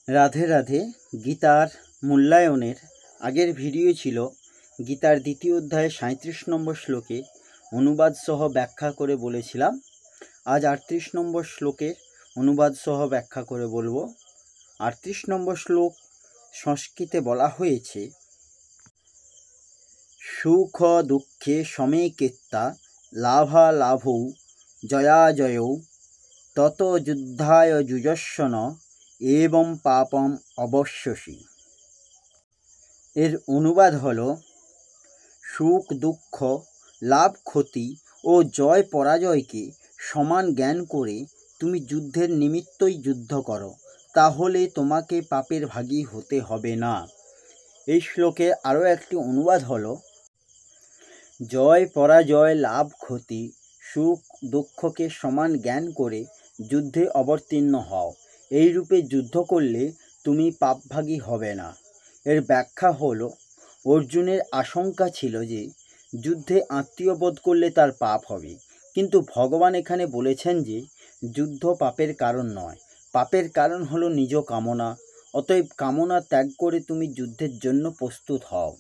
রাধে রাধে। গীতার মূল্যায়নের আগের ভিডিও ছিল গীতার দ্বিতীয় অধ্যায়ে 37 নম্বর শ্লোকে অনুবাদ সহ ব্যাখ্যা করে বলেছিলাম। আজ 38 নম্বর শ্লোকের অনুবাদ সহ ব্যাখ্যা করে বলবো। 38 নম্বর শ্লোক সংস্কৃতে বলা হয়েছে, সুখ দুঃখে সমেকেত্তা লাভালাভৌ জয়াজয়ৌ তত যুদ্ধায় যুজস্বন এবং পাপম অবশ্যসি। এর অনুবাদ হলো, সুখ দুঃখ, লাভ ক্ষতি ও জয় পরাজয়কে সমান জ্ঞান করে তুমি যুদ্ধের নিমিত্তই যুদ্ধ করো, তাহলে তোমাকে পাপের ভাগী হতে হবে না। এই শ্লোকের আরও একটি অনুবাদ হলো, জয় পরাজয় লাভ ক্ষতি সুখ দুঃখকে সমান জ্ঞান করে যুদ্ধে অবতীর্ণ হও, এই রূপে যুদ্ধ করলে তুমি পাপভাগী হবে না। এর ব্যাখ্যা হলো, অর্জুনের আশঙ্কা ছিল যে যুদ্ধে আত্মীয় বোধ করলে তার পাপ হবে, কিন্তু ভগবান এখানে বলেছেন যে যুদ্ধ পাপের কারণ নয়, পাপের কারণ হলো নিজ কামনা। অতএব কামনা ত্যাগ করে তুমি যুদ্ধের জন্য প্রস্তুত হও।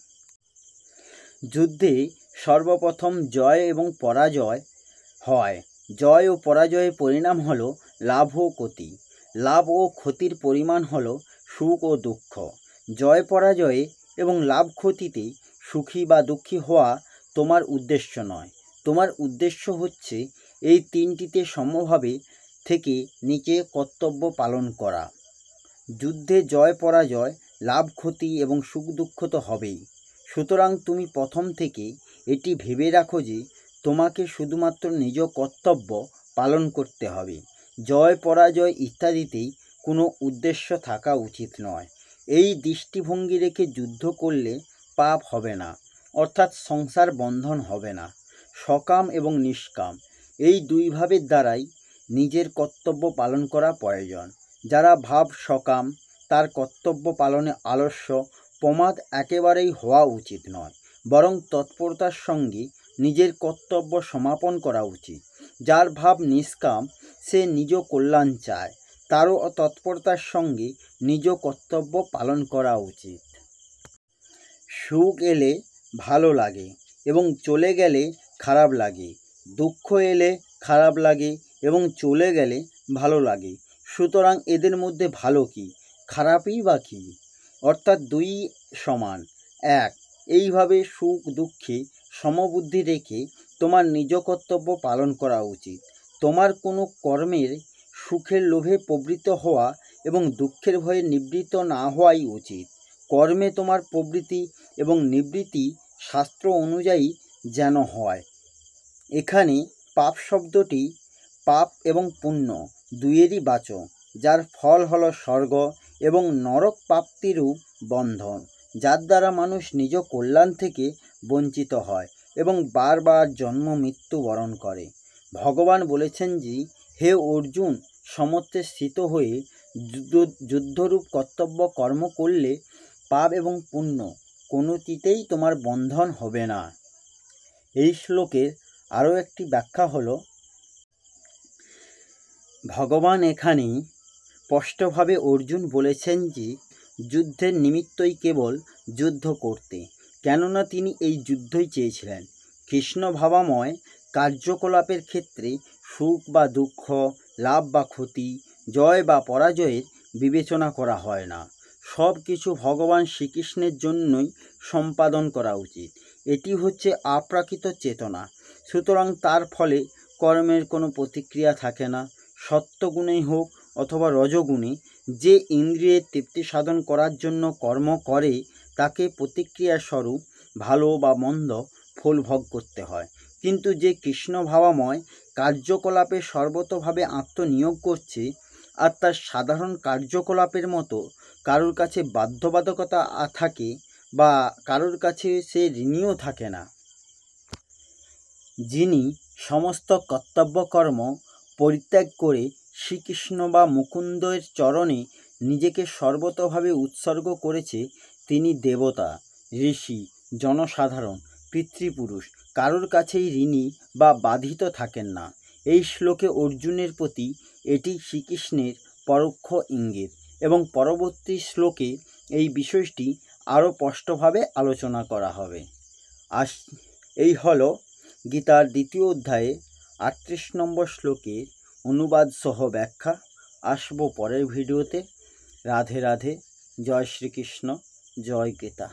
যুদ্ধে সর্বপ্রথম জয় এবং পরাজয় হয়। জয় ও পরাজয়ের পরিণাম হলো লাভ ও ক্ষতি। লাভ ও ক্ষতির পরিমাণ হলো সুখ ও দুঃখ। জয় পরাজয়ে এবং লাভ ক্ষতিতে সুখী বা দুঃখী হওয়া তোমার উদ্দেশ্য নয়। তোমার উদ্দেশ্য হচ্ছে এই তিনটিতে সমভাবে থেকে নিচে কর্তব্য পালন করা। যুদ্ধে জয় পরাজয়, লাভ ক্ষতি এবং সুখ দুঃখ তো হবেই। সুতরাং তুমি প্রথম থেকে এটি ভেবে রাখো যে তোমাকে শুধুমাত্র নিজ কর্তব্য পালন করতে হবে। জয় পরাজয় ইত্যাদিতেই কোনো উদ্দেশ্য থাকা উচিত নয়। এই দৃষ্টিভঙ্গি রেখে যুদ্ধ করলে পাপ হবে না, অর্থাৎ সংসার বন্ধন হবে না। সকাম এবং নিষ্কাম এই দুই ভাবের দ্বারাই নিজের কর্তব্য পালন করা প্রয়োজন। যারা ভাব সকাম, তার কর্তব্য পালনে আলস্য প্রমাদ একেবারেই হওয়া উচিত নয়, বরং তৎপরতার সঙ্গে নিজের কর্তব্য সমাপন করা উচিত। যার ভাব নিষ্কাম, সে নিজ কল্যাণ চায়, তারও তৎপরতার সঙ্গে নিজ কর্তব্য পালন করা উচিত। সুখ এলে ভালো লাগে এবং চলে গেলে খারাপ লাগে, দুঃখ এলে খারাপ লাগে এবং চলে গেলে ভালো লাগে। সুতরাং এদের মধ্যে ভালো কি, খারাপই বা কী? অর্থাৎ দুই সমান এক। এইভাবে সুখ দুঃখে সমবুদ্ধি রেখে তোমার নিজ কর্তব্য পালন করা উচিত। তোমার কোনো কর্মের সুখের লোভে প্রবৃত্ত হওয়া এবং দুঃখের ভয়ে নিবৃত্ত না হওয়াই উচিত। কর্মে তোমার প্রবৃত্তি এবং নিবৃত্তি শাস্ত্র অনুযায়ী যেন হয়। এখানে পাপ শব্দটি পাপ এবং পুণ্য দুইয়েরই বাচক, যার ফল হলো স্বর্গ এবং নরক প্রাপ্তিরূপ বন্ধন, যার দ্বারা মানুষ নিজ কল্যাণ থেকে বঞ্চিত হয় এবং বারবার জন্ম মৃত্যু বরণ করে। ভগবান বলেছেন যে, হে অর্জুন, সমত্বে স্থিত হয়ে যুদ্ধরূপ কর্তব্য কর্ম করলে পাপ এবং পুণ্য কোনোটিতেই তোমার বন্ধন হবে না। এই শ্লোকের আরও একটি ব্যাখ্যা হলো, ভগবান এখানে স্পষ্টভাবে অর্জুন বলেছেন যে যুদ্ধের নিমিত্তই কেবল যুদ্ধ করতে, কেননা তিনি এই যুদ্ধই চেয়েছিলেন। কৃষ্ণ ভাবাময় কার্যকলাপের ক্ষেত্রে সুখ বা দুঃখ, লাভ বা ক্ষতি, জয় বা পরাজয়ের বিবেচনা করা হয় না। সব কিছু ভগবান শ্রীকৃষ্ণের জন্যই সম্পাদন করা উচিত। এটি হচ্ছে আপ্রাকৃত চেতনা। সুতরাং তার ফলে কর্মের কোনো প্রতিক্রিয়া থাকে না। সত্যগুণেই হোক অথবা রজগুণে, যে ইন্দ্রিয়ের তৃপ্তি সাধন করার জন্য কর্ম করে তাকে প্রতিক্রিয়া স্বরূপ ভালো বা মন্দ ফল ভোগ করতে হয়। কিন্তু যে কৃষ্ণ ভাবাময় কার্যকলাপে সর্বতোভাবে আত্মনিয়োগ করছে আর তার সাধারণ কার্যকলাপের মতো কারোর কাছে বাধ্যবাধকতা থাকে বা কারোর কাছে সে ঋণীও থাকে না, যিনি সমস্ত কর্তব্যকর্ম পরিত্যাগ করে শ্রীকৃষ্ণ বা মুকুন্দের চরণে নিজেকে সর্বতোভাবে উৎসর্গ করেছে, তিনি দেবতা, ঋষি, জনসাধারণ, পিতৃপুরুষ কারোর কাছেই ঋণী বা বাধিত থাকেন না। এই শ্লোকে অর্জুনের প্রতি এটি শ্রীকৃষ্ণের পরোক্ষ ইঙ্গিত এবং পরবর্তী শ্লোকে এই বিষয়টি আরও স্পষ্টভাবে আলোচনা করা হবে। এই হলো গীতার দ্বিতীয় অধ্যায়ে 38 নম্বর শ্লোকের অনুবাদ সহ ব্যাখ্যা। আসবো পরের ভিডিওতে। রাধে রাধে। জয় শ্রীকৃষ্ণ। জয় গীতা।